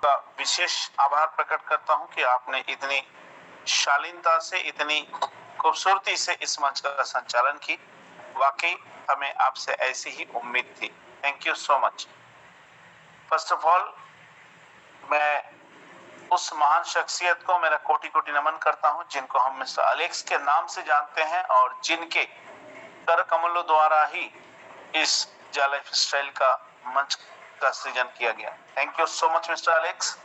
आपका विशेष आभार प्रकट करता हूं कि आपने इतनी शालीनता से, इतनी खूबसूरती से इस मंच का संचालन की। वाकई हमें आपसे ऐसी ही उम्मीद थी। Thank you so much. First of all मैं उस महान शख्सियत को मेरा कोटि कोटि नमन करता हूं जिनको हम मिस्टर अलेक्स के नाम से जानते हैं और जिनके कर कमलों द्वारा ही इस जा लाइफ स्टाइल का मंच का सृजन किया गया। Thank you so much mister Alex.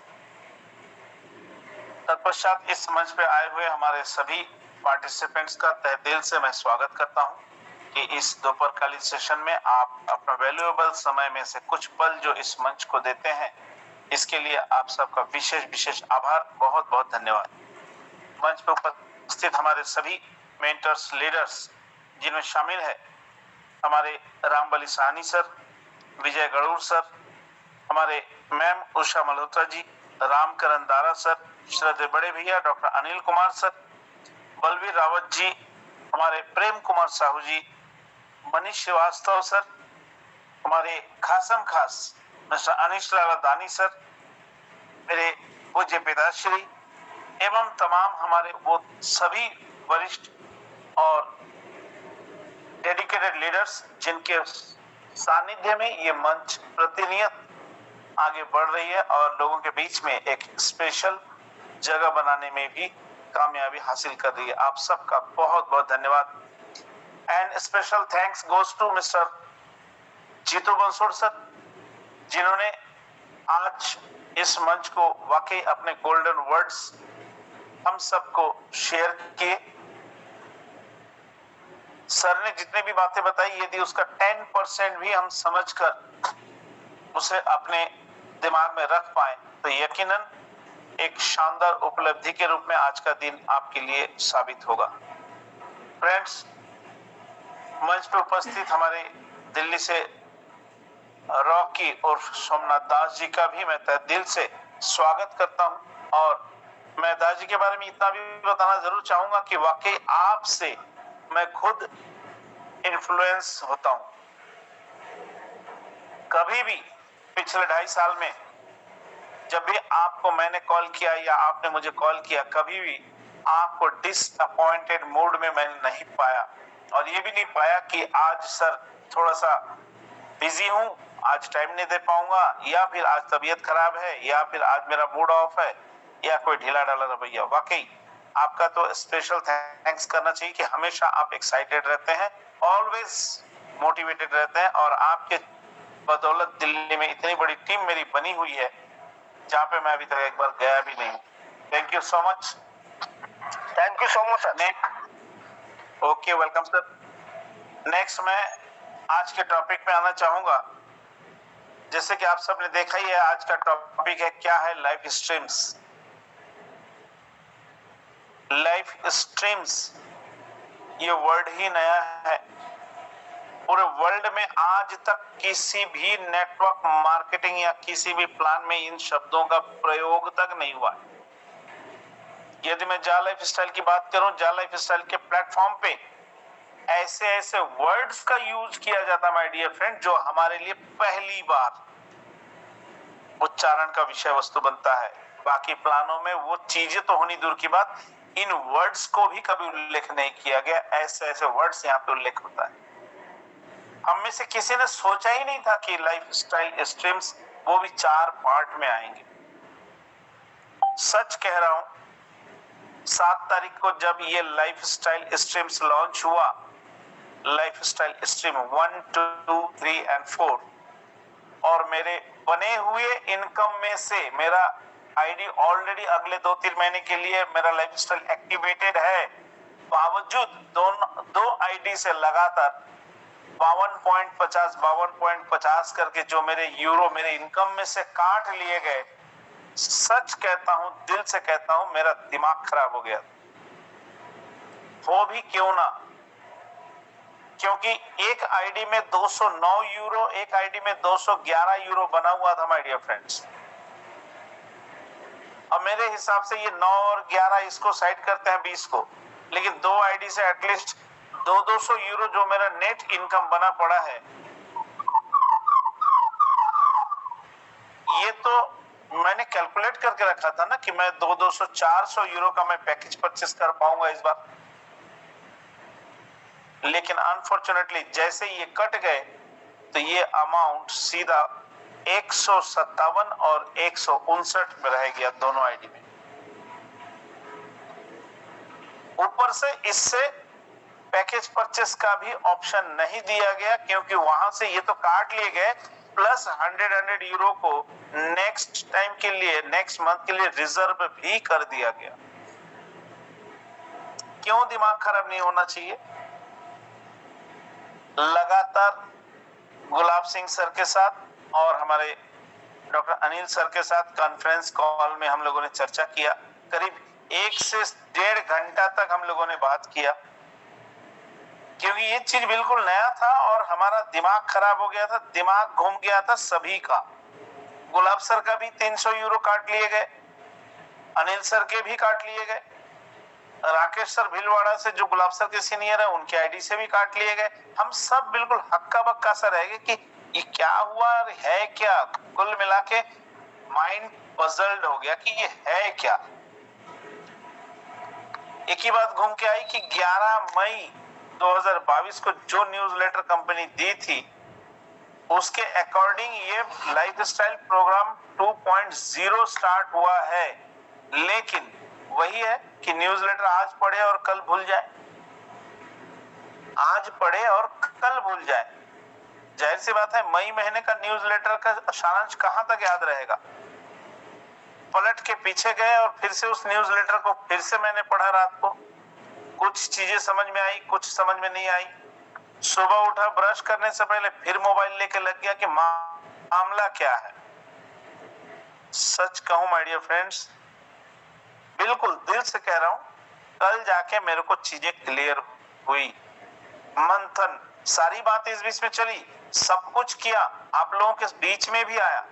तत्पश्चात इस मंच पे आए हुए हमारे सभी पार्टिसिपेंट्स का तहे दिल से मैं स्वागत करता हूं कि इस दोपहरकालीन सेशन में आप अपना वैल्यूएबल समय में से कुछ पल जो इस मंच को देते हैं, इसके लिए आप सबका विशेष विशेष आभार, बहुत बहुत धन्यवाद। मंच पर उपस्थित हमारे सभी मेंटर्स, लीडर्स, जिनमें शामिल है हमारे रामबली साहनी सर, विजय गणूर सर, हमारे मैम उषा मल्होत्रा जी, रामकरण दारा सर, श्रद्धेय बड़े भैया डॉक्टर अनिल कुमार सर, बलवीर रावत जी, हमारे प्रेम कुमार साहू जी, मनीष श्रीवास्तव सर, हमारे खासम खास मिस्टर अनिश लाला दानी सर, मेरे पूज्य पिताश्री एवं तमाम हमारे वो सभी वरिष्ठ और डेडिकेटेड लीडर्स जिनके सानिध्य में ये मंच प्रतिनियत आगे बढ़ रही है और लोगों के बीच में एक स्पेशल जगह बनाने में भी कामयाबी हासिल कर रही है। आप सबका बहुत बहुत धन्यवाद। And special thanks goes to mister Jeetu Bansod sir, जिन्होंने आज इस मंच को वाकई अपने गोल्डन वर्ड्स हम सबको शेयर किए। सर ने जितने भी बातें बताई, यदि उसका 10% भी हम समझकर उसे अपने दिमाग में रख पाए तो यकीनन एक शानदार उपलब्धि के रूप में आज का दिन आपके लिए साबित होगा। फ्रेंड्स, मंच पर उपस्थित हमारे दिल्ली से रॉकी और सोमनाथ दास जी का भी मैं तहे दिल से स्वागत करता हूं और मैं दास जी के बारे में इतना भी बताना जरूर चाहूंगा कि वाकई आपसे मैं खुद इन्फ्लुएंस होता हूं। कभी भी पिछले 2.5 साल में जब भी आपको मैंने कॉल किया या आपने मुझे कॉल किया, कभी भी आपको डिसअपॉइंटेड मूड में मैंने नहीं पाया और ये भी नहीं पाया कि आज सर थोड़ा सा बिजी हूं, आज टाइम नहीं दे पाऊंगा, या फिर आज तबीयत खराब है, या फिर आज मेरा मूड ऑफ है, या कोई ढीला ढाला रवैया। वाकई आपका तो स्पेशल थैंक्स करना चाहिए कि हमेशा आप एक्साइटेड रहते हैं, ऑलवेज मोटिवेटेड रहते हैं और आपके बदौलत दिल्ली में इतनी बड़ी टीम मेरी बनी हुई है जहां पे मैं अभी तक एक बार गया भी नहीं। Thank you so much. Thank you so much sir. Okay, welcome sir. Next मैं आज के टॉपिक पे आना चाहूंगा। जैसे कि आप सबने देखा ही है, आज का टॉपिक है क्या है, लाइफ स्ट्रीम्स। लाइफ स्ट्रीम्स ये वर्ड ही नया है। पूरे वर्ल्ड में आज तक किसी भी नेटवर्क मार्केटिंग या किसी भी प्लान में इन शब्दों का प्रयोग तक नहीं हुआ। यदि मैं जा लाइफ स्टाइल की बात करूं, जा लाइफ स्टाइल के प्लेटफॉर्म पे ऐसे ऐसे वर्ड्स का यूज किया जाता माय डियर फ्रेंड, जो हमारे लिए पहली बार उच्चारण का विषय वस्तु बनता है। बाकी प्लानों में वो चीजें तो होनी दूर की बात, इन वर्ड्स को भी कभी उल्लेख नहीं किया गया। ऐसे ऐसे वर्ड्स यहाँ पे उल्लेख होता है। हम में से किसी ने सोचा ही नहीं था कि लाइफ स्टाइल स्ट्रीम्स वो भी 4 पार्ट में आएंगे। सच कह रहा हूं, 7 तारीख को जब ये लाइफ स्टाइल स्ट्रीम्स लॉन्च हुआ, लाइफ स्टाइल स्ट्रीम 1, 2, 3 एंड 4, और मेरे बने हुए इनकम में से मेरा आईडी ऑलरेडी अगले 2-3 महीने के लिए मेरा लाइफ स्टाइल एक्टिवेटेड है, बावजूद दो आईडी से लगातार 52.50 करके जो मेरे यूरो मेरे इनकम में से काट लिए गए, सच कहता हूं, दिल से कहता हूं, मेरा दिमाग खराब हो गया। हो भी क्यों ना, क्योंकि एक आईडी में 209 यूरो, एक आईडी में 211 यूरो बना हुआ था माय डियर फ्रेंड्स। अब मेरे हिसाब से ये 9 और 11 इसको साइड करते हैं 20 को, लेकिन 2 आईडी से एटलीस्ट 200 यूरो जो मेरा नेट इनकम बना पड़ा है, ये तो मैंने कैलकुलेट करके रखा था ना कि मैं 200-400 यूरो का मैं पैकेज परचेस कर पाऊंगा इस बार, लेकिन अनफॉर्चुनेटली जैसे ये कट गए तो ये अमाउंट सीधा 157 और 159 में रह गया दोनों आईडी में। ऊपर से इससे पैकेज परचेस का भी ऑप्शन नहीं दिया गया, क्योंकि वहां से ये तो काट लिए गए, प्लस 100 यूरो को नेक्स्ट टाइम के लिए, नेक्स्ट मंथ के लिए रिजर्व भी कर दिया गया। क्यों दिमाग खराब नहीं होना चाहिए? लगातार गुलाब सिंह सर के साथ और हमारे डॉक्टर अनिल सर के साथ कॉन्फ्रेंस कॉल में हम लोगों ने चर्चा किया। करीब 1 से 1.5 घंटा तक हम लोगों ने बात किया, क्योंकि ये चीज बिल्कुल नया था और हमारा दिमाग खराब हो गया था, दिमाग घूम गया था सभी का। गुलाब सर का भी 300 यूरो काट लिए गए, अनिल सर के भी काट लिए गए, राकेश सर भीलवाड़ा से जो गुलाब सर के सीनियर है उनके आईडी से भी काट लिए गए। हम सब बिल्कुल हक्का बक्का सा रह गए कि ये क्या हुआ है क्या। कुल मिला के माइंड पजल्ड हो गया कि ये है क्या। एक ही बात घूम के आई कि 11 मई 2022 को जो न्यूज़लेटर कंपनी दी थी उसके अकॉर्डिंग ये लाइफस्टाइल प्रोग्राम 2.0 स्टार्ट हुआ है, लेकिन वही है कि न्यूज़लेटर आज पढ़े और कल भूल जाए, आज पढ़े और कल भूल जाए। जाहिर सी बात है, मई महीने का न्यूज़लेटर का सारांश कहां तक याद रहेगा। पलट के पीछे गए और फिर से उस न्यूज़लेटर को फिर से मैंने पढ़ा रात को। कुछ चीजें समझ में आई, कुछ समझ में नहीं आई। सुबह उठा, ब्रश करने से पहले फिर मोबाइल लेके लग गया कि मामला क्या है। सच कहूं माय डियर फ्रेंड्स, बिल्कुल दिल से कह रहा हूं, कल जाके मेरे को चीजें क्लियर हुई। मंथन, सारी बातें इस बीच में चली, सब कुछ किया, आप लोगों के बीच में भी आया,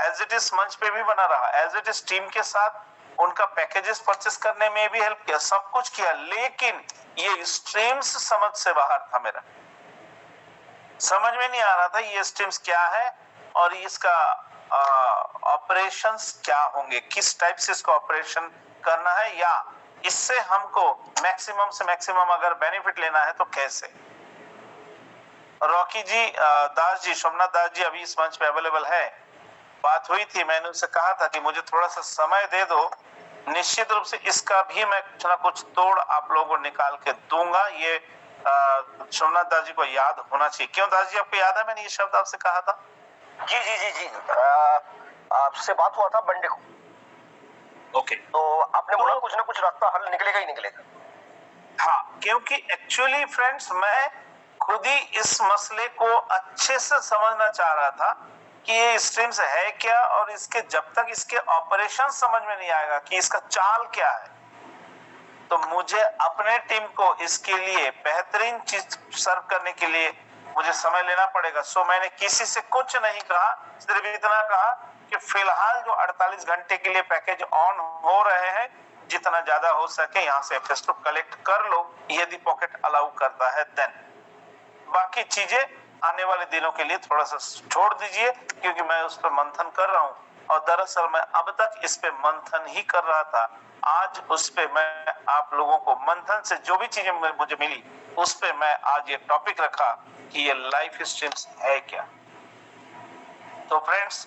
एज इट इज मंच पे भी बना रहा, एज इट इज टीम के साथ उनका पैकेजेस परचेस करने में भी हेल्प किया, सब कुछ किया, लेकिन ये स्ट्रीम्स समझ से बाहर था। मेरा समझ में नहीं आ रहा था ये स्ट्रीम्स क्या है और इसका ऑपरेशंस क्या होंगे, किस टाइप से इसको ऑपरेशन करना है, या इससे हमको मैक्सिमम से मैक्सिमम अगर बेनिफिट लेना है तो कैसे। रॉकी जी, दास जी, सोमनाथ दास जी अभी इस मंच पे अवेलेबल है। बात हुई थी, मैंने उनसे कहा था कि मुझे थोड़ा सा समय दे दो, निश्चित रूप से इसका भी मैं कुछ ना कुछ तोड़ आप लोगों को निकाल के दूंगा। ये सोमनाथ दास जी को याद होना चाहिए। क्यों दास जी, आपको याद है मैंने ये शब्द आपसे कहा था? जी जी जी जी, आपसे बात हुआ था मंडे को। ओके, तो आपने बोला कुछ ना कुछ रास्ता हल निकलेगा ही निकलेगा। हाँ, क्योंकि एक्चुअली फ्रेंड्स मैं खुद ही इस मसले को अच्छे से समझना चाह रहा था कि ये स्ट्रीम्स है क्या, और इसके जब तक इसके ऑपरेशन समझ में नहीं आएगा कि इसका चाल क्या है, तो मुझे अपने टीम को इसके लिए बेहतरीन चीज सर्व करने के लिए मुझे समय लेना पड़ेगा। सो मैंने किसी से कुछ नहीं कहा, सिर्फ इतना कहा कि फिलहाल जो 48 घंटे के लिए पैकेज ऑन हो रहे हैं, जितना ज्यादा हो सके यहाँ से FS2 कलेक्ट कर लो, यदि पॉकेट अलाउ करता है देन। बाकी चीजें आने वाले दिनों के लिए थोड़ा सा छोड़ दीजिए, क्योंकि मैं उस पर मंथन कर रहा हूँ और दरअसल मैं अब तक इस पे मंथन ही कर रहा था। आज उस पे मैं आप लोगों को मंथन से जो भी चीजें मुझे मिली उस पे मैं आज ये टॉपिक रखा कि ये लाइफ स्ट्रीम्स है क्या। तो फ्रेंड्स,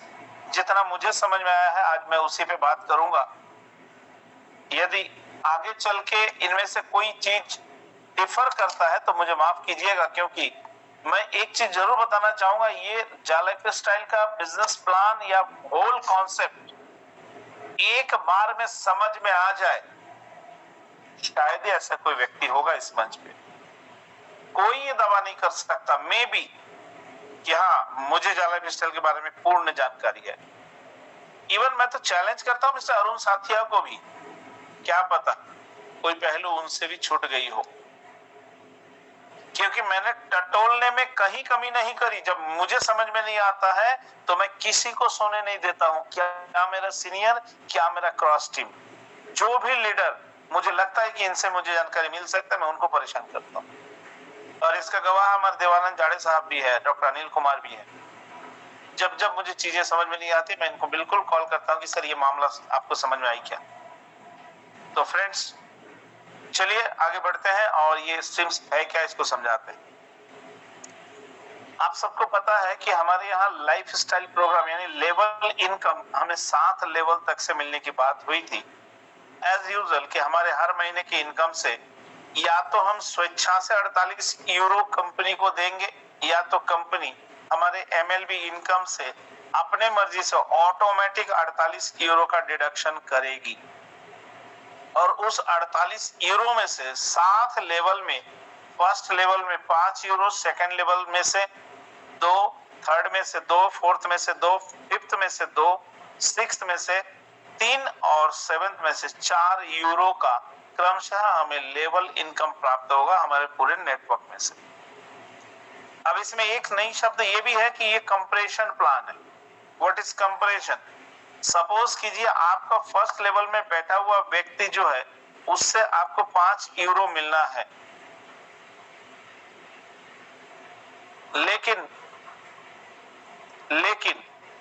जितना मुझे समझ में आया है आज मैं उसी पे बात करूंगा। यदि आगे चल के इनमें से कोई चीज डिफर करता है तो मुझे माफ कीजिएगा, क्योंकि मैं एक चीज जरूर बताना चाहूंगा, ये जालाइफ स्टाइल का बिजनेस प्लान या होल कॉन्सेप्ट एक बार में समझ में आ जाए, शायद ही ऐसा कोई व्यक्ति होगा इस मंच पे। कोई ये दावा नहीं कर सकता मे बी कि हाँ मुझे जालाइफ स्टाइल के बारे में पूर्ण जानकारी है। इवन मैं तो चैलेंज करता हूं मिस्टर अरुण साथिया को भी, क्या पता कोई पहलू उनसे भी छूट गई हो, क्योंकि मैंने टटोलने में कहीं कमी नहीं करी। जब मुझे समझ में नहीं आता है तो मैं किसी को सोने नहीं देता हूं, क्या मेरा सीनियर, क्या मेरा क्रॉस टीम, जो भी लीडर मुझे लगता है कि इनसे मुझे जानकारी मिल सकता है, मैं उनको परेशान करता हूं। और इसका गवाह हमारे देवानंद जाड़े साहब भी है, डॉक्टर अनिल कुमार भी है। जब जब मुझे चीजें समझ में नहीं आती मैं इनको बिल्कुल कॉल करता हूँ कि सर ये मामला आपको समझ में आई क्या। तो फ्रेंड्स चलिए आगे बढ़ते हैं और ये स्ट्रीम्स है क्या इसको समझाते हैं। आप सबको पता है कि हमारे यहाँ लाइफ स्टाइल प्रोग्राम यानी लेवल इनकम हमें 7 लेवल तक से मिलने की बात हुई थी। एज यूजुअल कि हमारे हर महीने की इनकम से या तो हम स्वेच्छा से 48 यूरो कंपनी को देंगे या तो कंपनी हमारे MLB इनकम से अपने मर्जी से ऑटोमेटिक 48 यूरो का डिडक्शन करेगी और उस 48 यूरो में से 7 लेवल में फर्स्ट लेवल में 5 यूरो, सेकेंड लेवल में से 2, थर्ड में से 2, फोर्थ में से 2, फिफ्थ में से 2, सिक्स्थ में से 3 और सेवेंथ में से 4 यूरो का क्रमशः हमें लेवल इनकम प्राप्त होगा हमारे पूरे नेटवर्क में से। अब इसमें एक नई शब्द ये भी है कि ये कंप्रेशन प्लान है। What is compression? सपोज कीजिए आपका फर्स्ट लेवल में बैठा हुआ व्यक्ति जो है उससे आपको 5 यूरो मिलना है, लेकिन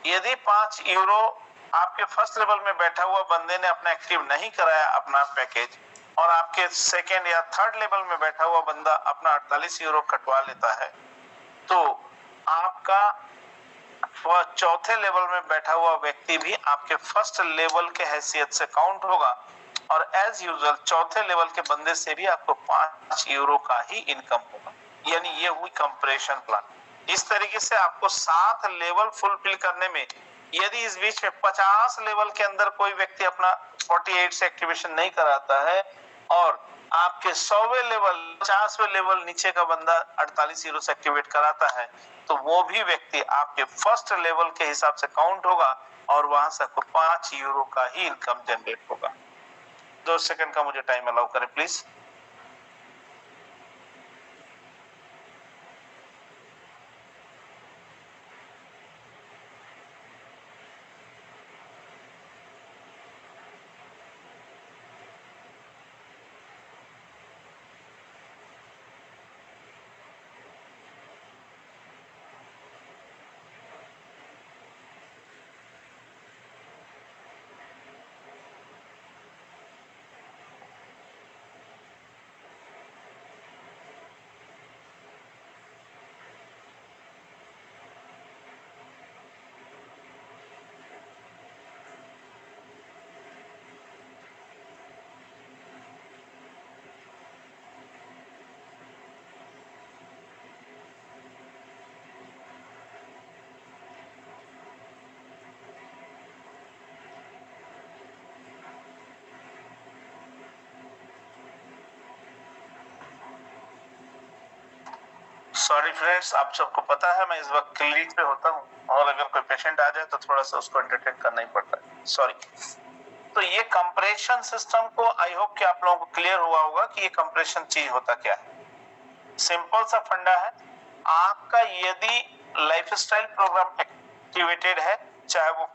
यदि 5 यूरो आपके फर्स्ट लेवल में बैठा हुआ बंदे ने अपना एक्टिव नहीं कराया अपना पैकेज और आपके सेकेंड या थर्ड लेवल में बैठा हुआ बंदा अपना 48 यूरो कटवा लेता है, तो आपका चौथे लेवल में बैठा हुआ व्यक्ति भी आपके फर्स्ट लेवल के हैसियत से काउंट होगा और एज यूजुअल चौथे लेवल के बंदे से भी आपको 5 यूरो का ही इनकम होगा। यानी ये हुई कंप्रेशन प्लान। इस तरीके से आपको 7 लेवल फुलफिल करने में यदि इस बीच में 50 लेवल के अंदर कोई व्यक्ति अपना 48 से एक्टिवेशन नहीं कराता है और आपके 100वें लेवल 50वें लेवल नीचे का बंदा 48 यूरो से एक्टिवेट कराता है तो वो भी व्यक्ति आपके फर्स्ट लेवल के हिसाब से काउंट होगा और वहां से आपको 5 यूरो का ही इनकम जनरेट होगा। 2 सेकंड का मुझे टाइम अलाउ करें प्लीज। सॉरी फ्रेंड्स, आप सबको पता है मैं इस वक्त क्लिनिक पे होता हूँ और अगर कोई पेशेंट आ जाए तो थोड़ा सा उसको एंटरटेन करना ही पड़ता है, सॉरी। तो ये कंप्रेशन सिस्टम को आई होप कि आप लोगों को क्लियर हुआ होगा कि ये कंप्रेशन चीज होता क्या है। सिंपल सा फंडा है, आपका यदि लाइफस्टाइल प्रोग्राम एक्टिवेटेड है चाहे वो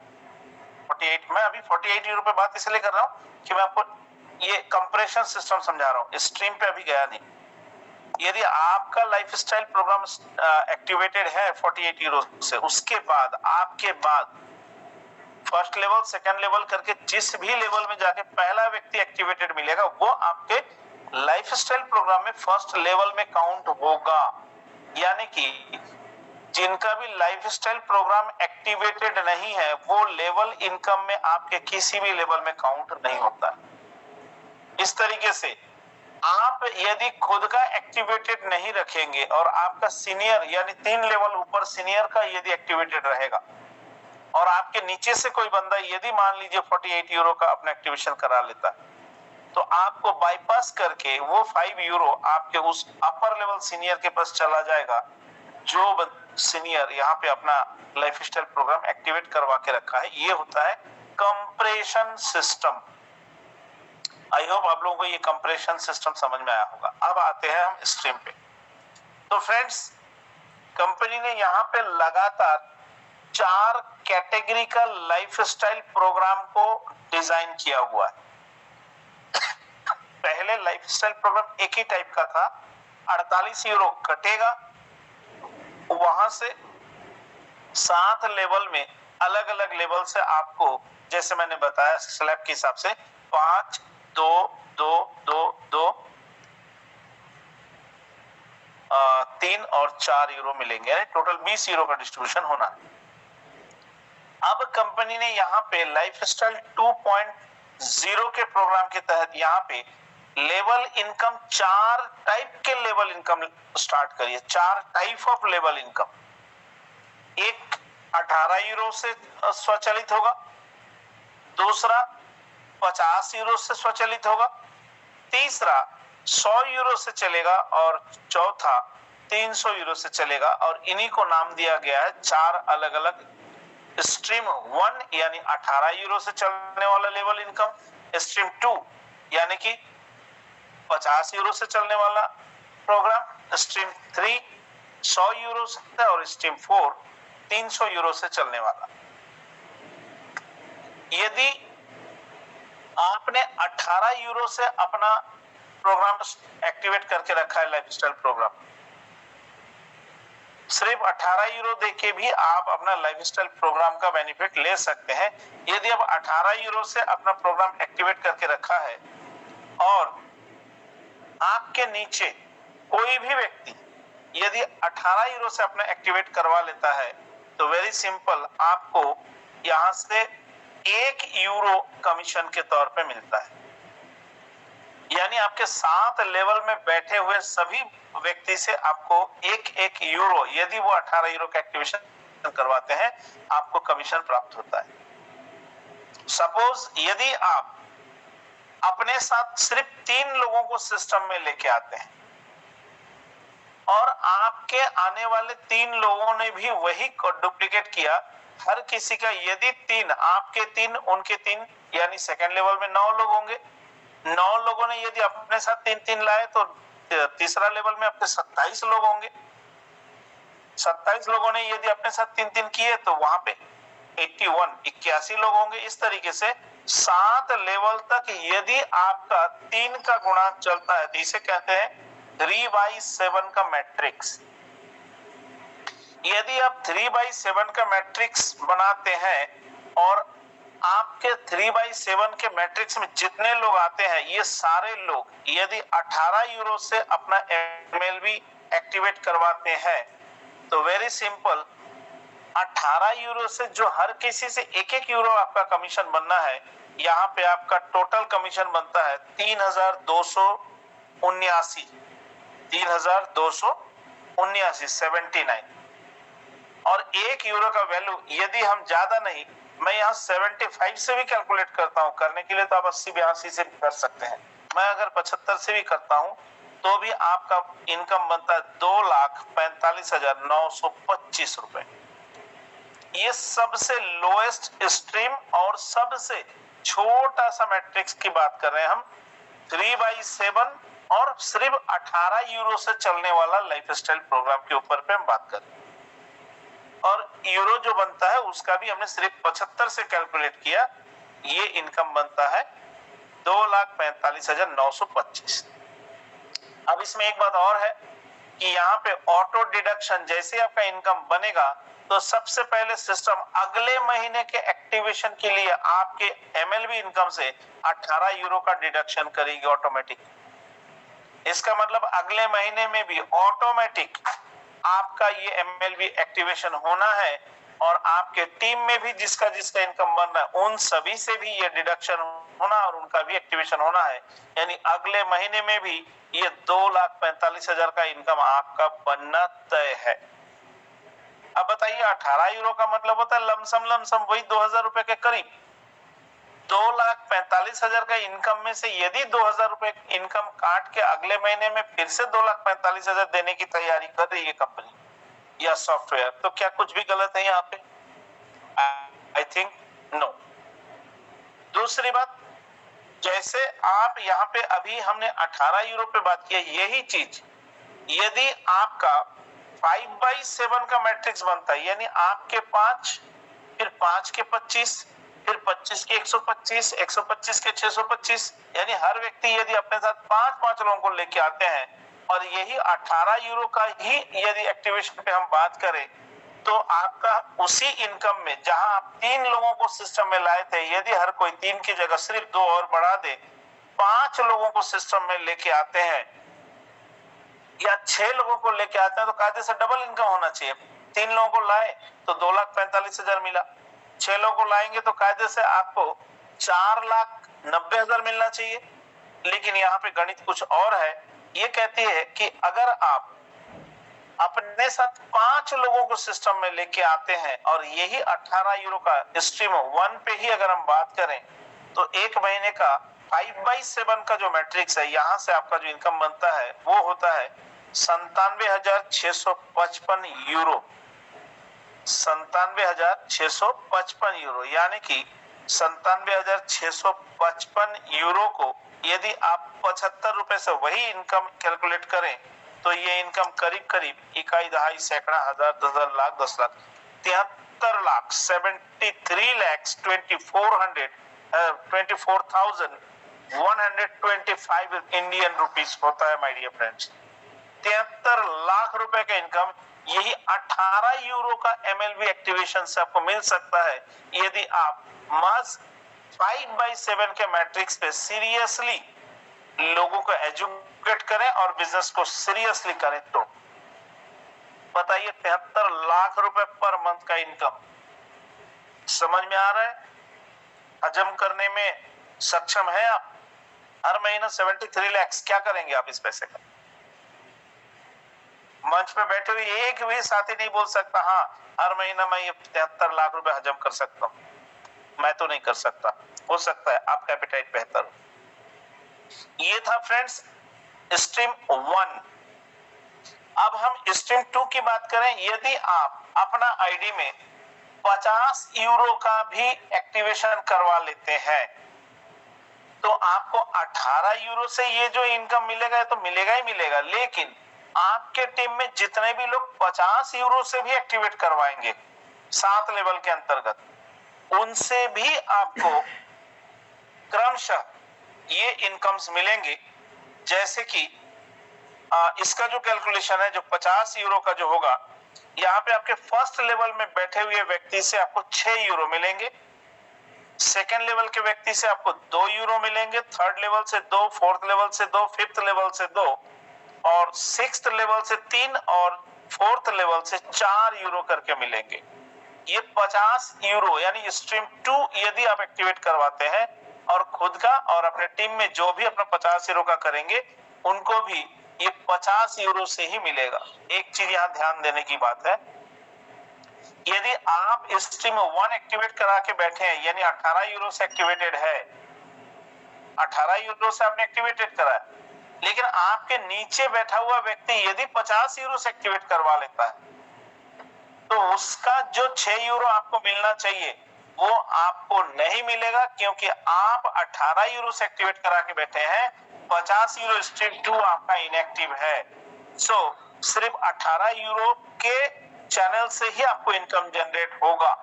48, मैं अभी 48 यूरो पे बात इसलिए कर रहा हूँ कि मैं आपको ये कंप्रेशन सिस्टम समझा रहा हूँ, स्ट्रीम पे अभी गया नहीं। यदि आपका लाइफस्टाइल प्रोग्राम एक्टिवेटेड है 48 यूरो से, उसके बाद आपके बाद फर्स्ट लेवल सेकंड लेवल करके जिस भी लेवल में जाके पहला व्यक्ति एक्टिवेटेड मिलेगा वो आपके लाइफस्टाइल प्रोग्राम में फर्स्ट लेवल में काउंट होगा। यानी कि जिनका भी लाइफस्टाइल प्रोग्राम एक्टिवेटेड नहीं है वो लेवल इनकम में आपके किसी भी लेवल में काउंट नहीं होता। इस तरीके से आप यदि खुद का एक्टिवेटेड नहीं रखेंगे और आपका सीनियर यानी 3 लेवल ऊपर सीनियर का यदि एक्टिवेटेड रहेगा और आपके नीचे से कोई बंदा यदि मान लीजिए 48 यूरो का अपना एक्टिवेशन करा लेता तो आपको बाईपास करके वो 5 यूरो आपके उस अपर लेवल सीनियर के पास चला जाएगा जो सीनियर यहाँ पे अपना लाइफस्टाइल प्रोग्राम एक्टिवेट करवा के रखा है। ये होता है कंप्रेशन सिस्टम। आई होप आप लोगों को ये कंप्रेशन सिस्टम समझ में आया होगा। अब आते हैं हम स्ट्रीम पे। तो फ्रेंड्स, कंपनी ने यहाँ पे लगातार 4 कैटेगरी का लाइफस्टाइल प्रोग्राम को डिजाइन किया हुआ है। पहले लाइफस्टाइल प्रोग्राम एक ही टाइप का था, 48 यूरो कटेगा, वहां से 7 लेवल में अलग अलग लेवल से आपको, जैसे मैंने बताया स्लैब के हिसाब से 5, 2, 2, 2, 2, 3 और 4 यूरो मिलेंगे। टोटल 20 यूरो का डिस्ट्रीब्यूशन होना है। अब कंपनी ने यहाँ पे लाइफस्टाइल 2.0 के प्रोग्राम के तहत यहाँ पे लेवल इनकम 4 टाइप के लेवल इनकम स्टार्ट करिए। 4 टाइप ऑफ लेवल इनकम। एक 18 यूरो से स्वचालित होगा, दूसरा 50 यूरो से स्वचालित होगा, तीसरा 100 यूरो से चलेगा और चौथा 300 यूरो से चलेगा। और इन्हीं को नाम दिया गया है 4 अलग अलग स्ट्रीम 1 यानी 18 यूरो से चलने वाला लेवल इनकम, स्ट्रीम 2 यानी कि 50 यूरो से चलने वाला प्रोग्राम, स्ट्रीम 3 100 यूरो से और स्ट्रीम 4 300 यूरो से चलने वाला। यदि आपने 18 यूरो से अपना प्रोग्राम एक्टिवेट करके रखा है, लाइफस्टाइल प्रोग्राम, सिर्फ 18 यूरो देके भी आप अपना लाइफस्टाइल प्रोग्राम का बेनिफिट ले सकते हैं। यदि आप 18 यूरो से अपना प्रोग्राम एक्टिवेट करके रखा है और आपके नीचे कोई भी व्यक्ति यदि 18 यूरो से अपना एक्टिवेट करवा लेता है तो वेरी सिंपल, आपको यहां से 1 यूरो कमीशन के तौर पे मिलता है। यानी आपके 7 लेवल में बैठे हुए सभी व्यक्ति से आपको 1 यूरो, यदि वो 18 यूरो का एक्टिवेशन करवाते हैं, आपको कमीशन प्राप्त होता है। सपोज यदि आप अपने साथ सिर्फ 3 लोगों को सिस्टम में लेके आते हैं और आपके आने वाले 3 लोगों ने भी वही डुप्लीकेट किया, हर किसी का यदि 3, आपके 3 उनके 3 यानी सेकंड लेवल में 9 लोग होंगे। 9 लोगों ने यदि अपने साथ 3-3 लाए तो तीसरा लेवल में अपने 27 लोग होंगे। 27 लोगों ने यदि अपने साथ 3-3 किए तो वहां पे 81 लोग होंगे। इस तरीके से 7 लेवल तक यदि आपका 3 का गुणा चलता है तो इसे कहते हैं 3/7 का मैट्रिक्स। यदि आप 3/7 का मैट्रिक्स बनाते हैं और आपके 3/7 के मैट्रिक्स में जितने लोग आते हैं, ये सारे लोग यदि 18 यूरो से अपना MLB एक्टिवेट करवाते हैं तो वेरी सिंपल, 18 यूरो से जो हर किसी से 1 यूरो आपका कमीशन बनना है, यहाँ पे आपका टोटल कमीशन बनता है 3,279 और 1 यूरो का वैल्यू यदि हम ज्यादा नहीं, मैं यहाँ 75 से भी कैलकुलेट करता हूँ, करने के लिए तो आप 80-82 से भी कर सकते हैं, मैं अगर 75 से भी करता हूँ तो भी आपका इनकम बनता है 2,45,925 रुपए। ये सबसे लोएस्ट स्ट्रीम और सबसे छोटा सा मैट्रिक्स की बात कर रहे हैं हम, 3/7 और सिर्फ 18 यूरो से चलने वाला लाइफस्टाइल प्रोग्राम के ऊपर पे हम बात कर रहे हैं। और यूरो जो बनता है उसका भी हमने सिर्फ 75 से कैलकुलेट किया, ये इनकम बनता है 2,45,925। अब इसमें एक बात और है कि यहाँ पे ऑटो डिडक्शन, जैसे आपका इनकम बनेगा तो सबसे पहले सिस्टम अगले महीने के एक्टिवेशन के लिए आपके MLB इनकम से 18 यूरो का डिडक्शन करेगी ऑटोमेटिक। इसका मतलब अगले महीने में भी ऑटोमेटिक आपका ये MLB एक्टिवेशन होना है और आपके टीम में भी जिसका जिसका इनकम बन रहा है उन सभी से भी ये डिडक्शन होना और उनका भी एक्टिवेशन होना है। यानी अगले महीने में भी ये 2,45,000 का इनकम आपका बनना तय है। अब बताइए, 18 यूरो का मतलब होता है लमसम वही 2,000 रुपए के करीब। 2,45,000 का इनकम में से यदि 2,000 रुपए इनकम काट के अगले महीने में फिर से 2,45,000 देने की तैयारी कर रही है कंपनी या सॉफ्टवेयर, तो क्या कुछ भी गलत है यहाँ पे? I think no. दूसरी बात, जैसे आप यहाँ पे अभी हमने 18 यूरो पे बात किया, यही चीज यदि आपका 5/7 का मैट्रिक्स बनता है, यानी आपके 5, फिर 5 के 25, फिर 25 के 125, 125 के 625, यानी हर व्यक्ति यदि अपने साथ 5-5 लोगों को लेके आते हैं और यही 18 यूरो का ही यदि एक्टिवेशन पे हम बात करें तो आपका उसी इनकम में जहां आप 3 लोगों को सिस्टम में लाए थे, यदि हर कोई 3 की जगह सिर्फ 2 और बढ़ा दे, 5 लोगों को सिस्टम में लेके आते हैं या 6 लोगों को लेके आते हैं, तो कायदे से डबल इनकम होना चाहिए। 3 लोगों को लाए तो 2,45,000 मिला, 6 लोगों को लाएंगे तो कायदे से आपको 4,90,000 मिलना चाहिए। लेकिन यहाँ पे गणित कुछ और है, ये कहती है कि अगर आप अपने साथ 5 लोगों को सिस्टम में लेके आते हैं और यही 18 यूरो का स्ट्रीम 1 पे ही अगर हम बात करें, तो एक महीने का 5/7 का जो मैट्रिक्स है, यहां से आपका जो इनकम बनता है वो होता है 97,655 यूरो। 97,655 यूरो, यानी कि 97,655 यूरो को यदि आप 75 रुपए से वही इनकम कैलकुलेट करें, तो ये इनकम करीब करीब इकाई, दहाई, सैकड़ा, हजार, 10,000, लाख, 10 लाख, 73 लाख, 24,125 इंडियन रुपीस होता है माय डियर फ्रेंड्स। 73 लाख रुपए का इनकम यही 18 यूरो का MLB एक्टिवेशन से आपको मिल सकता है, यदि आप मज 5/7 के मैट्रिक्स पे सीरियसली लोगों को एजुकेट करें और बिजनेस को सीरियसली करें। तो बताइए, 73 लाख रुपए पर मंथ का इनकम समझ में आ रहा है? हजम करने में सक्षम है आप? हर महीना 73 लाख, क्या करेंगे आप इस पैसे का? मंच पे बैठे हुए एक भी साथी नहीं बोल सकता हाँ हर महीना मैं ये 73 लाख रुपए हजम कर सकता हूं। मैं तो नहीं कर सकता, हो सकता है आपका एपेटाइट बेहतर हो। ये था फ्रेंड्स स्ट्रीम 1। अब हम स्ट्रीम 2 की बात करें। यदि आप अपना आईडी में 50 यूरो का भी एक्टिवेशन करवा लेते हैं, तो आपको 18 यूरो से ये जो इनकम मिलेगा तो मिलेगा ही मिलेगा। लेकिन आपके टीम में जितने भी लोग 50 यूरो से भी एक्टिवेट करवाएंगे 7 लेवल के अंतर्गत, उनसे भी आपको क्रमशः ये इनकम्स मिलेंगे। जैसे कि इसका जो कैलकुलेशन है, जो 50 यूरो का जो होगा, यहाँ पे आपके फर्स्ट लेवल में बैठे हुए व्यक्ति से आपको 6 यूरो मिलेंगे, सेकेंड लेवल के व्यक्ति से आपको 2 यूरो मिलेंगे, थर्ड लेवल से 2, फोर्थ लेवल से 2, फिफ्थ लेवल से 2 और सिक्स्थ लेवल से 3 और फोर्थ लेवल से 4 यूरो करके मिलेंगे। ये 50 यूरो यानी स्ट्रीम 2 यदि आप एक्टिवेट करवाते हैं और खुद का और अपने टीम में जो भी अपना 50 यूरो का करेंगे, उनको भी ये 50 यूरो से ही मिलेगा। एक चीज यहाँ ध्यान देने की बात है, यदि आप स्ट्रीम 1 एक्टिवेट करा के बैठे हैं, यानी 18 यूरो से एक्टिवेटेड है, 18 यूरो से आपने एक्टिवेटेड करा है, लेकिन आपके नीचे बैठा हुआ व्यक्ति यदि 50 यूरो से एक्टिवेट करवा लेता है, तो उसका जो 6 यूरो आपको मिलना चाहिए वो आपको नहीं मिलेगा, क्योंकि आप 18 यूरो से एक्टिवेट करा के बैठे हैं, 50 यूरो स्ट्रीम 2 आपका इनएक्टिव है। सो सिर्फ 18 यूरो के चैनल से ही आपको इनकम जनरेट होगा,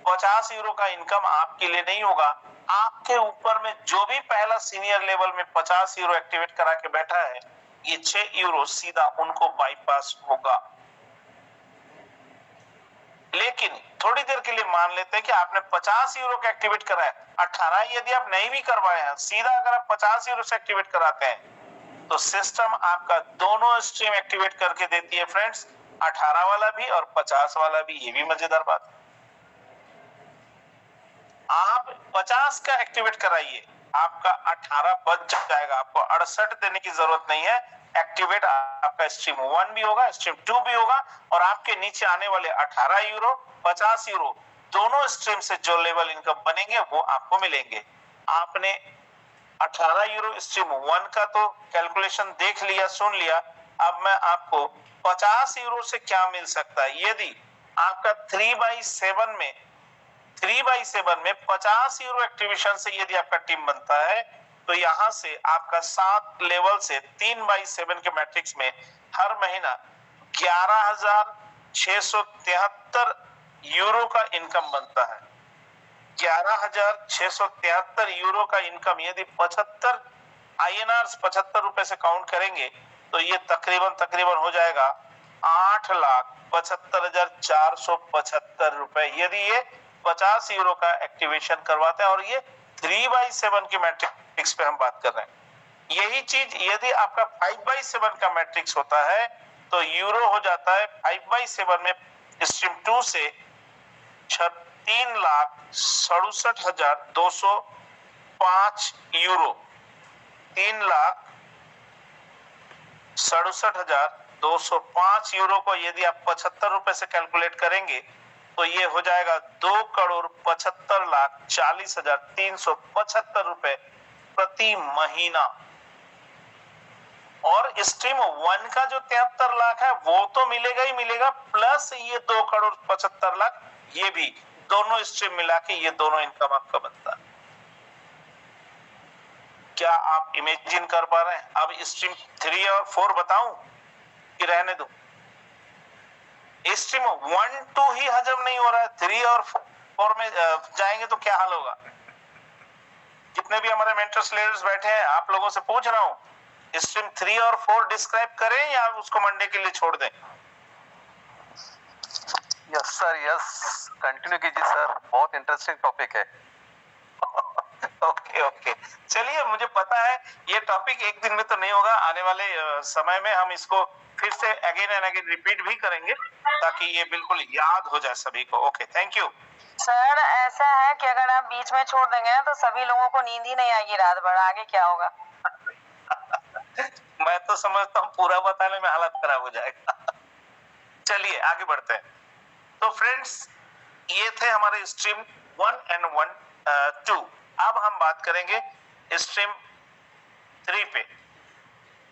50 यूरो का इनकम आपके लिए नहीं होगा। आपके ऊपर में जो भी पहला सीनियर लेवल में 50 यूरो एक्टिवेट करा के बैठा है, ये 6 यूरो सीधा उनको बाईपास होगा। लेकिन थोड़ी देर के लिए मान लेते हैं कि आपने 50 यूरो का एक्टिवेट करा है, 18 यदि आप नहीं भी करवाए हैं, सीधा अगर आप 50 यूरो से एक्टिवेट कराते हैं, तो सिस्टम आपका दोनों स्ट्रीम एक्टिवेट करके देती है फ्रेंड्स, 18 वाला भी और 50 वाला भी। ये भी मजेदार बात है। आप 50 का एक्टिवेट कराइए, आपका 18 बच जाएगा, आपको 68 देने की जरूरत नहीं है। एक्टिवेट आपका स्ट्रीम 1 भी होगा, स्ट्रीम 2 भी होगा, और आपके नीचे आने वाले 18 यूरो 50 यूरो दोनों स्ट्रीम से जो लेवल इनकम बनेंगे वो आपको मिलेंगे। आपने 18 यूरो स्ट्रीम 1 का तो कैलकुलेशन देख लिया, सुन लिया। अब मैं आपको 50 यूरो से क्या मिल सकता है। यदि आपका 3/7 में 50 यूरो एक्टिवेशन से यदि आपका टीम बनता है, तो यहां से आपका 7 लेवल से 3/7 के मैट्रिक्स में हर महीना 11,673 यूरो का इनकम बनता है। 11,673 यूरो का इनकम यदि 75 INR 75 रुपए से काउंट करेंगे, तो ये तकरीबन हो जाएगा 8,75,475 रुपए। यदि ये 50 यूरो का एक्टिवेशन करवाते हैं, और ये 3/7 की मैट्रिक्स पे हम बात कर रहे हैं। यही चीज यदि आपका 5/7 का मैट्रिक्स होता है तो यूरो हो जाता है 5/7 में स्ट्रीम 2 से 3,67,205 यूरो। 3,67,205 यूरो को यदि आप 75 रुपए से कैलकुलेट करेंगे तो ये हो जाएगा 2,75,40,375 रुपए प्रति महीना। और स्ट्रीम 1 का जो 73 लाख है वो तो मिलेगा ही मिलेगा, प्लस ये 2,75,00,000, ये भी दोनों स्ट्रीम मिला के ये दोनों इनकम आपका बनता है। क्या आप इमेजिन कर पा रहे हैं? अब स्ट्रीम 3 और 4 बताऊं कि रहने दो? स्ट्रीम 1, 2 ही हजम नहीं हो रहा है, 3 और 4 में जाएंगे तो क्या हाल होगा? जितने भी हमारे मेंटर्स लीडर्स बैठे हैं, आप लोगों से पूछ रहा हूं, स्ट्रीम 3 और 4 डिस्क्राइब करें या उसको मंडे के लिए छोड़ दें? यस सर, यस, कंटिन्यू कीजिए सर, बहुत इंटरेस्टिंग टॉपिक है। ओके, चलिए, मुझे पता है ये टॉपिक एक दिन में तो नहीं होगा, आने वाले समय में हम इसको फिर से अगेन एंड अगेन रिपीट भी करेंगे ताकि ये बिल्कुल याद हो जाए सभी को। Okay, thank you sir. ऐसा है कि अगर आप बीच में छोड़ देंगे तो सभी लोगों को नींद ही नहीं आएगी रात भर, आगे क्या होगा? मैं तो समझता हूँ पूरा बताने में हालत खराब हो जाएगा। चलिए आगे बढ़ते हैं। तो फ्रेंड्स, ये थे हमारे स्ट्रीम 1 एंड 2। अब हम बात करेंगे स्ट्रीम 3 पे।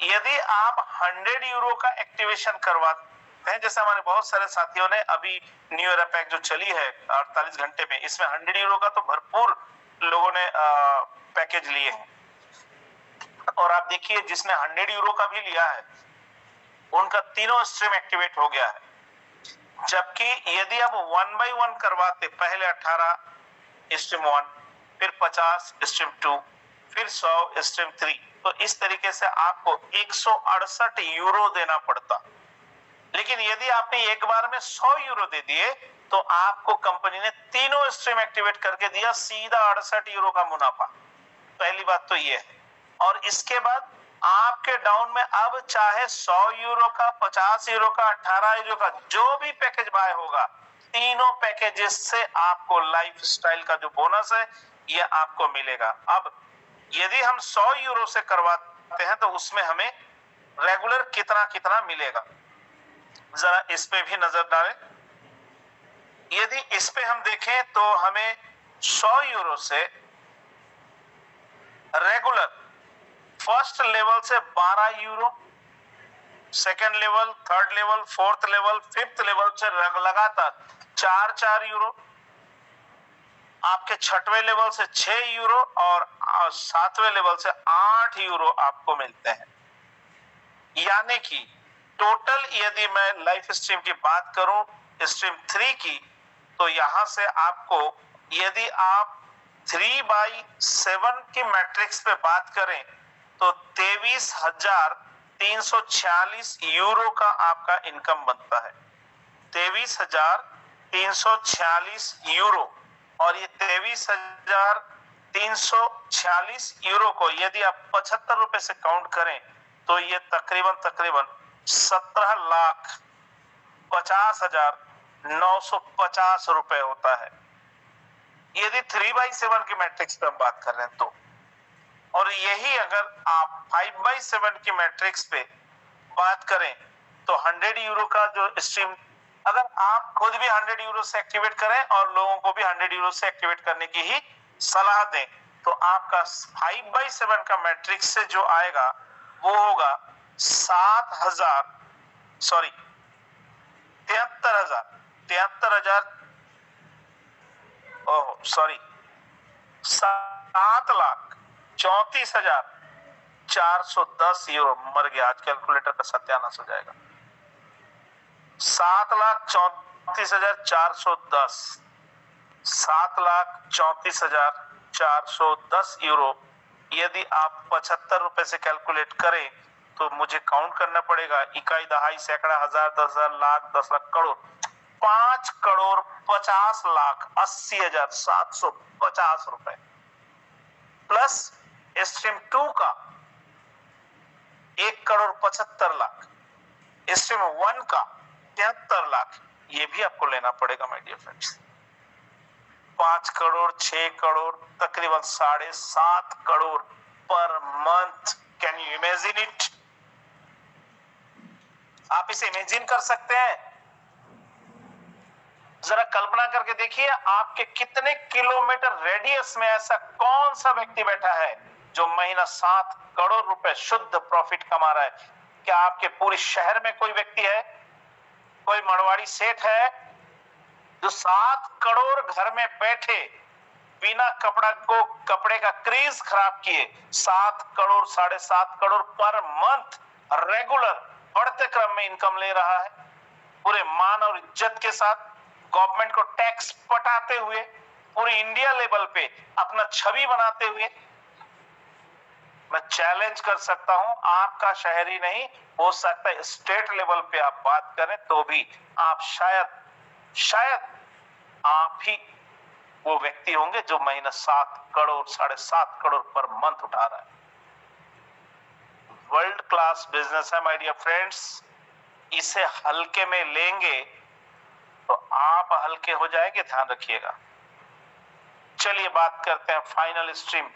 यदि आप 100 यूरो का एक्टिवेशन करवाते हैं, जैसे हमारे बहुत सारे साथियों ने अभी न्यू ईयर पैक जो चली है 48 घंटे में, इसमें 100 यूरो का तो भरपूर लोगों ने पैकेज लिए हैं। और आप देखिए, जिसने 100 यूरो का भी लिया है उनका तीनों स्ट्रीम एक्टिवेट हो गया है। जबकि यदि आप 1/1 करवाते, पहले 18 स्ट्रीम 1, फिर 50 स्ट्रीम 2, फिर 100 स्ट्रीम 3, तो इस तरीके से आपको 168 यूरो देना पड़ता। लेकिन यदि आपने एक बार में 100 यूरो दे दिए तो आपको कंपनी ने तीनों स्ट्रीम एक्टिवेट करके दिया, सीधा 68 यूरो का मुनाफा। पहली बात तो ये है। और इसके बाद आपके डाउन में अब चाहे 100 यूरो का, 50 यूरो का, 18 यूरो का, जो भी पैकेज बाय होगा, तीनों पैकेजेस से आपको लाइफस्टाइल का जो बोनस है ये आपको मिलेगा। अब यदि हम 100 यूरो से करवाते हैं तो उसमें हमें रेगुलर कितना कितना मिलेगा, जरा इस पे भी नजर डालें। यदि इस पे हम देखें तो हमें 100 यूरो से रेगुलर फर्स्ट लेवल से 12 euro, second level, third level, fourth level, fifth level से लगातार 4-4 यूरो, आपके 6वें लेवल से 6 यूरो और 7वें लेवल से 8 यूरो आपको मिलते हैं। यानी कि टोटल यदि मैं लाइफ स्ट्रीम की बात करूं स्ट्रीम 3 की, तो यहां से आपको, यदि आप 3/7 की मैट्रिक्स पे बात करें तो 23,346 यूरो का आपका इनकम बनता है। 23,346 यूरो। और ये 23,346 यूरो को यदि आप 75 रुपए से काउंट करें तो ये तकरीबन 17,50,950 रुपए होता है, यदि 3/7 की मैट्रिक्स पे हम बात कर रहे हैं तो। और यही अगर आप 5/7 की मैट्रिक्स पे बात करें तो 100 यूरो का जो स्ट्रीम, अगर आप खुद भी 100 यूरो से एक्टिवेट करें और लोगों को भी 100 यूरो से एक्टिवेट करने की ही सलाह दें, तो आपका 5/7 का मैट्रिक्स से जो आएगा वो होगा 7,34,410 यूरो। मर गया, आज कैलकुलेटर का सत्यानाश हो जाएगा। 7,34,410 7,34,410 यूरो यदि आप 75 रुपए से कैलकुलेट करें तो मुझे काउंट करना पड़ेगा, इकाई, दहाई, सैकड़ा, हजार, 10,000, लाख, 10 लाख, करोड़, 5 करोड़ 50 लाख 80,750 रुपए, प्लस स्ट्रीम 2 का 1 करोड़ 75 लाख, स्ट्रीम 1 का 73 लाख, ये भी आपको लेना पड़ेगा my dear friends. 5 crore, 6 crore, तकरीबन 7.5 crore per month. Can you imagine it? आप इसे इमेजिन कर सकते हैं? जरा कल्पना करके देखिए, आपके कितने किलोमीटर रेडियस में ऐसा कौन सा व्यक्ति बैठा है जो महीना 7 करोड़ रुपए शुद्ध प्रॉफिट कमा रहा है? क्या आपके पूरे शहर में कोई व्यक्ति है, कोई मड़वाड़ी सेठ है जो 7 करोड़ घर में बैठे बिना कपड़े का क्रीज खराब किए 7 crore 7.5 crore per month regular बढ़ते क्रम में इनकम ले रहा है, पूरे मान और इज्जत के साथ, गवर्नमेंट को टैक्स पटाते हुए, पूरे इंडिया लेवल पे अपना छवि बनाते हुए? मैं चैलेंज कर सकता हूं, आपका शहर ही नहीं हो सकता है स्टेट लेवल पे आप बात करें तो भी आप शायद आप ही वो व्यक्ति होंगे जो महीना 7 करोड़ 7.5 करोड़ पर मंथ उठा रहा है। वर्ल्ड क्लास बिजनेस है माय डियर फ्रेंड्स। इसे हल्के में लेंगे तो आप हल्के हो जाएंगे, ध्यान रखिएगा। चलिए बात करते हैं फाइनल स्ट्रीम।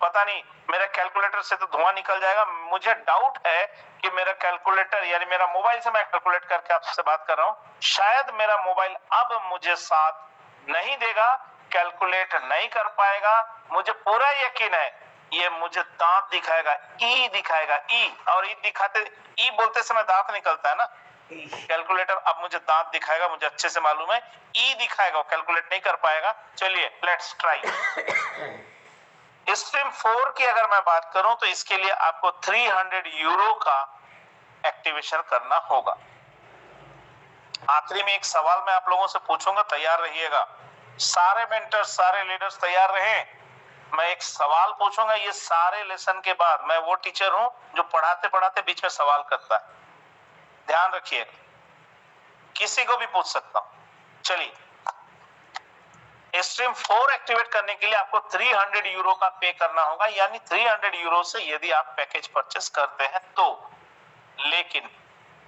पता नहीं मेरा कैलकुलेटर से तो धुआं निकल जाएगा, मुझे डाउट है कि मेरा कैलकुलेटर यानी मेरा मोबाइल से मैं कैलकुलेट करके आपसे बात कर रहा हूं, शायद मेरा मोबाइल अब मुझे साथ नहीं देगा, कैलकुलेट नहीं कर पाएगा। मुझे पूरा यकीन है ये मुझे दांत दिखाएगा, ई दिखाएगा, ई, और ई दिखाते, ई बोलते समय दांत निकलता है ना, कैलकुलेटर अब मुझे दांत दिखाएगा, मुझे अच्छे से मालूम है, ई दिखाएगा, कैलकुलेट नहीं कर पाएगा। चलिए लेट्स ट्राई। स्ट्रीम 4 की अगर मैं बात करूं तो इसके लिए आपको 300 यूरो का एक्टिवेशन करना होगा। आखिरी में एक सवाल मैं आप लोगों से पूछूंगा, तैयार रहिएगा, सारे मेंटर्स, सारे लीडर्स तैयार रहें। मैं एक सवाल पूछूंगा, ये सारे लेसन के बाद, मैं वो टीचर हूं जो पढ़ाते पढ़ाते बीच में सवाल करता है, ध्यान रखिएगा, किसी को भी पूछ सकता हूं। चलिए, स्ट्रीम 4 एक्टिवेट करने के लिए आपको 300 यूरो का पे करना होगा, यानी 300 यूरो से यदि आप पैकेज परचेस करते हैं तो। लेकिन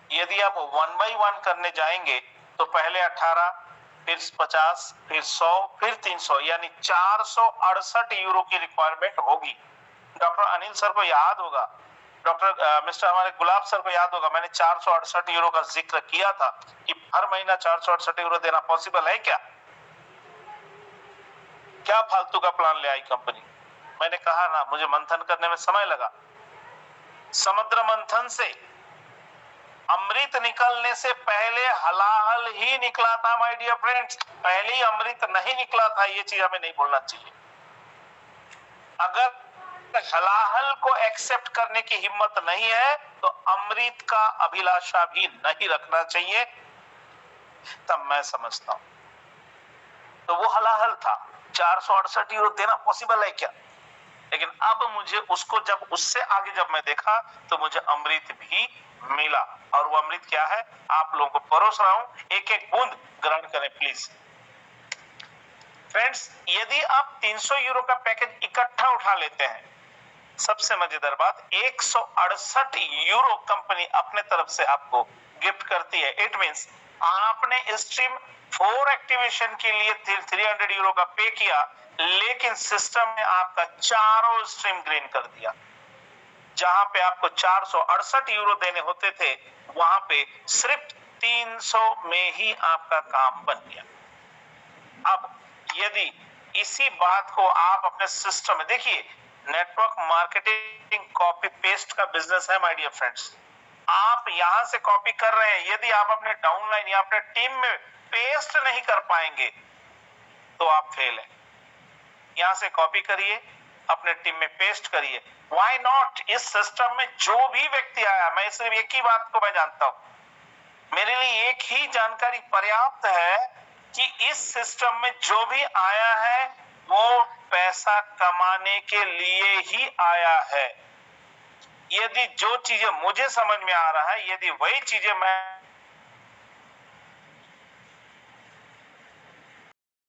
यदि आप 1 by 1 करने जाएंगे तो पहले 18, फिर 50, फिर 100, फिर 300, यानी 468 यूरो की रिक्वायरमेंट होगी। डॉक्टर अनिल सर को याद होगा, डॉक्टर मिस्टर हमारे गुलाब सर को याद होगा, मैंने 468 यूरो का जिक्र किया था कि हर महीना 468 यूरो देना पॉसिबल है क्या? क्या फालतू का प्लान ले आई कंपनी? मैंने कहा ना, मुझे मंथन करने में समय लगा। समुद्र मंथन से अमृत निकलने से पहले हलाहल ही निकला था माय डियर फ्रेंड्स, पहले ही अमृत नहीं निकला था, ये चीज हमें नहीं भूलना चाहिए। अगर हलाहल को एक्सेप्ट करने की हिम्मत नहीं है तो अमृत का अभिलाषा भी नहीं रखना चाहिए, तब मैं समझता हूं। तो वो हलाहल था, 468 यूरो देना पॉसिबल है क्या? लेकिन अब मुझे उसको जब उससे आगे जब मैं देखा तो मुझे अमृत भी मिला, और वो अमृत क्या है आप लोगों को परोस रहा हूं, एक एक बूंद ग्रहण करें प्लीज। फ्रेंड्स, यदि आप 300 यूरो का पैकेज इकट्ठा उठा लेते हैं, सबसे मजेदार बात 168 यूरो कंपनी अपने तरफ से आपको गिफ्ट करती है। इट मींस आपने स्ट्रीम 4 एक्टिवेशन के लिए 300 यूरो का पे किया, लेकिन सिस्टम ने आपका चारों स्ट्रीम ग्रीन कर दिया। जहां पे आपको 468 यूरो देने होते थे, वहां पे सिर्फ 300 में ही आपका काम बन गया। अब यदि इसी बात को आप अपने सिस्टम में देखिए, नेटवर्क मार्केटिंग कॉपी पेस्ट का बिजनेस है माय डियर फ्रेंड्स। आप यहां से कॉपी कर रहे हैं, यदि आप अपने डाउनलाइन या अपने टीम में पेस्ट नहीं कर पाएंगे तो आप फेल हैं। यहां से कॉपी करिए, अपने टीम में पेस्ट करिए। Why not? इस सिस्टम में जो भी व्यक्ति आया, मैं सिर्फ एक ही बात को मैं जानता हूं, मेरे लिए एक ही जानकारी पर्याप्त है कि इस सिस्टम में जो भी आया है वो पैसा कमाने के लिए ही आया है। यदि जो चीजें मुझे समझ में आ रहा है, यदि वही चीजें मैं